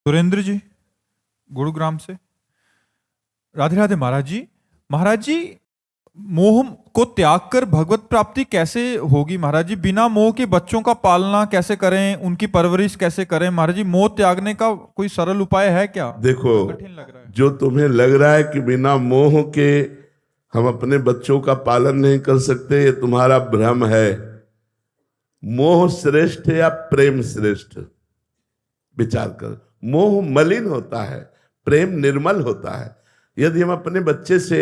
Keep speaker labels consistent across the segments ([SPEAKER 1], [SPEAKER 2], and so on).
[SPEAKER 1] सुरेंद्र जी, गुरुग्राम से। राधे राधे महाराज जी। महाराज जी, मोह को त्याग कर भगवत प्राप्ति कैसे होगी महाराज जी? बिना मोह के बच्चों का पालना कैसे करें, उनकी परवरिश कैसे करें महाराज जी? मोह त्यागने का कोई सरल उपाय है क्या?
[SPEAKER 2] देखो,
[SPEAKER 1] कठिन लग रहा है।
[SPEAKER 2] जो तुम्हें लग रहा है कि बिना मोह के हम अपने बच्चों का पालन नहीं कर सकते, ये तुम्हारा भ्रम है। मोह श्रेष्ठ है या प्रेम श्रेष्ठ? विचार कर। मोह मलिन होता है, प्रेम निर्मल होता है। यदि हम अपने बच्चे से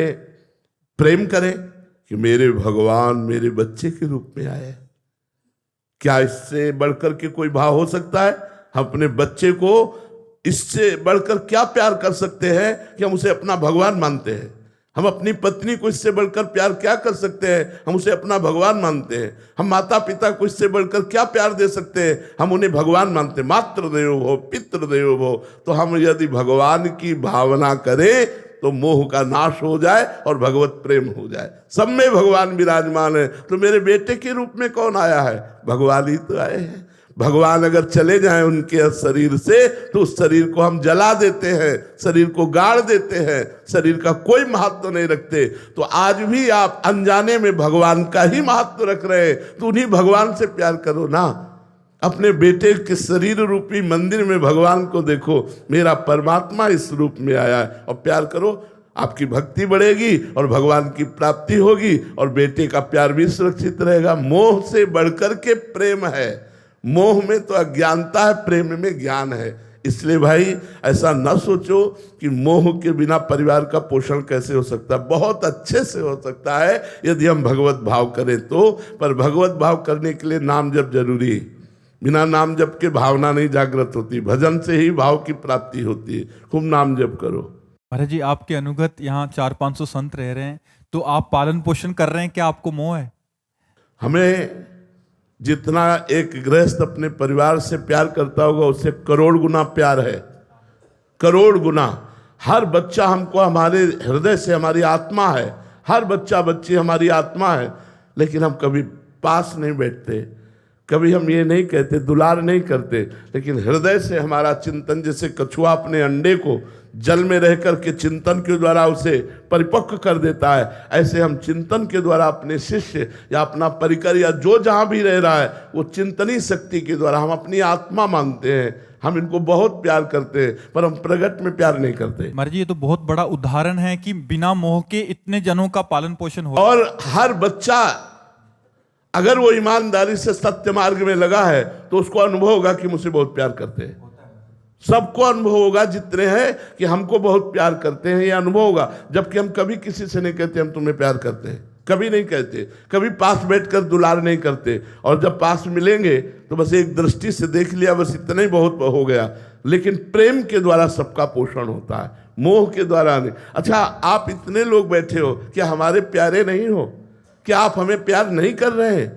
[SPEAKER 2] प्रेम करें कि मेरे भगवान मेरे बच्चे के रूप में आए, क्या इससे बढ़कर के कोई भाव हो सकता है? हम अपने बच्चे को इससे बढ़कर क्या प्यार कर सकते हैं कि हम उसे अपना भगवान मानते हैं? हम अपनी पत्नी को इससे बढ़कर प्यार क्या कर सकते हैं? हम उसे अपना भगवान मानते हैं। हम माता पिता को इससे बढ़कर क्या प्यार दे सकते हैं? हम उन्हें भगवान मानते हैं। मातृदेवो भव पितृदेवो भव। तो हम यदि भगवान की भावना करें तो मोह का नाश हो जाए और भगवत प्रेम हो जाए। सब में भगवान विराजमान है। तो मेरे बेटे के रूप में कौन आया है? भगवान ही तो आए हैं। भगवान अगर चले जाएं उनके शरीर से तो उस शरीर को हम जला देते हैं, शरीर को गाड़ देते हैं, शरीर का कोई महत्व नहीं रखते। तो आज भी आप अनजाने में भगवान का ही महत्व रख रहे हैं, तो उन्हीं भगवान से प्यार करो ना। अपने बेटे के शरीर रूपी मंदिर में भगवान को देखो, मेरा परमात्मा इस रूप में आया है, और प्यार करो। आपकी भक्ति बढ़ेगी और भगवान की प्राप्ति होगी और बेटे का प्यार भी सुरक्षित रहेगा। मोह से बढ़कर के प्रेम है। मोह में तो अज्ञानता है, प्रेम में ज्ञान है। इसलिए भाई ऐसा न सोचो कि मोह के बिना परिवार का पोषण कैसे हो सकता है। बहुत अच्छे से हो सकता है यदि हम भगवत भाव करें तो। पर भगवत भाव करने के लिए नाम जप जरूरी है। बिना नाम जप के भावना नहीं जागृत होती। भजन से ही भाव की प्राप्ति होती है। खूब नाम जप करो।
[SPEAKER 1] महाराज जी, आपके अनुगत यहाँ 400-500 संत रह रहे हैं, तो आप पालन पोषण कर रहे हैं, क्या आपको मोह है?
[SPEAKER 2] हमें जितना एक गृहस्थ अपने परिवार से प्यार करता होगा उससे करोड़ गुना प्यार है, करोड़ गुना। हर बच्चा हमको हमारे हृदय से, हमारी आत्मा है। हर बच्चा बच्ची हमारी आत्मा है। लेकिन हम कभी पास नहीं बैठते, कभी हम ये नहीं कहते, दुलार नहीं करते। लेकिन हृदय से हमारा चिंतन, जैसे कछुआ अपने अंडे को जल में रह कर के चिंतन के द्वारा उसे परिपक्व कर देता है, ऐसे हम चिंतन के द्वारा अपने शिष्य या अपना परिकर या जो जहां भी रह रहा है वो चिंतनी शक्ति के द्वारा हम अपनी आत्मा मानते हैं। हम इनको बहुत प्यार करते हैं, पर हम प्रगट में प्यार नहीं करते।
[SPEAKER 1] महाराज जी, ये तो बहुत बड़ा उदाहरण है कि बिना मोह के इतने जनों का पालन पोषण हो।
[SPEAKER 2] और हर बच्चा अगर वो ईमानदारी से सत्य मार्ग में लगा है तो उसको अनुभव होगा कि मुझसे बहुत प्यार करते हैं। सबको अनुभव होगा जितने हैं कि हमको बहुत प्यार करते हैं, ये अनुभव होगा। जबकि हम कभी किसी से नहीं कहते हम तुम्हें प्यार करते हैं, कभी नहीं कहते। कभी पास बैठकर दुलार नहीं करते, और जब पास मिलेंगे तो बस एक दृष्टि से देख लिया, बस इतना ही बहुत हो गया। लेकिन प्रेम के द्वारा सबका पोषण होता है, मोह के द्वारा नहीं। अच्छा, आप इतने लोग बैठे हो, क्या हमारे प्यारे नहीं हो? क्या आप हमें प्यार नहीं कर रहे हैं?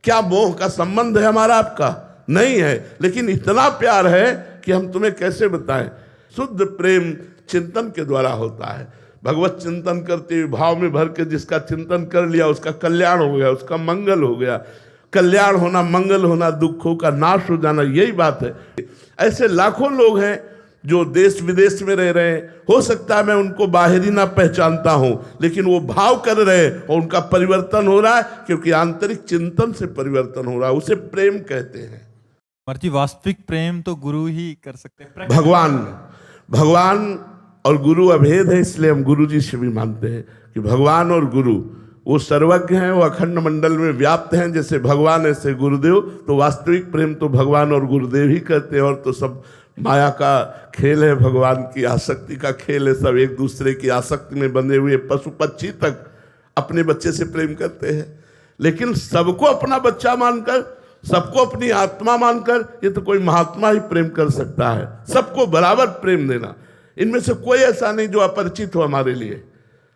[SPEAKER 2] क्या मोह का संबंध है हमारा आपका? नहीं है। लेकिन इतना प्यार है कि हम तुम्हें कैसे बताएं। शुद्ध प्रेम चिंतन के द्वारा होता है। भगवत चिंतन करते हुए भाव में भर के जिसका चिंतन कर लिया उसका कल्याण हो गया, उसका मंगल हो गया। कल्याण होना, मंगल होना, दुखों का नाश हो जाना, यही बात है। ऐसे लाखों लोग हैं जो देश विदेश में रह रहे हैं। हो सकता है मैं उनको बाहरी ना पहचानता हूं, लेकिन वो भाव कर रहे हैं और उनका परिवर्तन हो रहा है, क्योंकि आंतरिक चिंतन से परिवर्तन हो रहा है। उसे प्रेम कहते हैं।
[SPEAKER 1] महाराज जी, वास्तविक प्रेम तो गुरु ही कर सकते हैं।
[SPEAKER 2] भगवान और गुरु अभेद है, इसलिए हम गुरु जी से भी मानते हैं कि भगवान और गुरु वो सर्वज्ञ हैं, वो अखंड मंडल में व्याप्त हैं। जैसे भगवान ऐसे गुरुदेव। तो वास्तविक प्रेम तो भगवान और गुरुदेव ही करते हैं, और तो सब माया का खेल है, भगवान की आसक्ति का खेल है। सब एक दूसरे की आसक्ति में बंधे हुए पशु पक्षी तक अपने बच्चे से प्रेम करते हैं। लेकिन सबको अपना बच्चा मानकर, सबको अपनी आत्मा मानकर, ये तो कोई महात्मा ही प्रेम कर सकता है। सबको बराबर प्रेम देना। इनमें से कोई ऐसा नहीं जो अपरिचित हो हमारे लिए।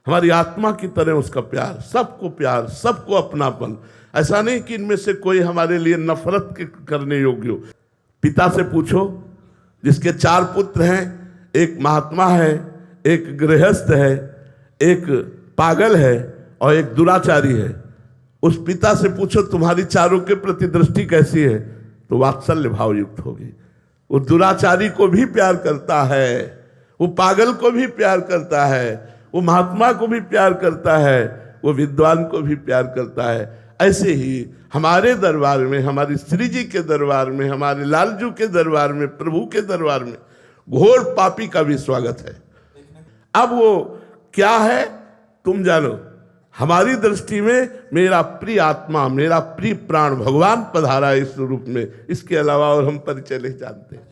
[SPEAKER 2] हमारी आत्मा की तरह उसका प्यार, सबको प्यार, सबको अपनापन। ऐसा नहीं कि इनमें से कोई हमारे लिए नफरत करने योग्य हो। पिता से पूछो जिसके 4 पुत्र हैं, एक महात्मा है, एक गृहस्थ है, एक पागल है और एक दुराचारी है। उस पिता से पूछो तुम्हारी चारों के प्रति दृष्टि कैसी है, तो वात्सल्य भाव युक्त होगी। वो दुराचारी को भी प्यार करता है, वो पागल को भी प्यार करता है, वो महात्मा को भी प्यार करता है, वो विद्वान को भी प्यार करता है। ऐसे ही हमारे दरबार में, हमारी श्री जी के दरबार में, हमारे लालजू के दरबार में, प्रभु के दरबार में घोर पापी का भी स्वागत है। अब वो क्या है तुम जानो। हमारी दृष्टि में मेरा प्रिय आत्मा, मेरा प्रिय प्राण भगवान पधारा इस रूप में, इसके अलावा और हम परिचय नहीं जानते।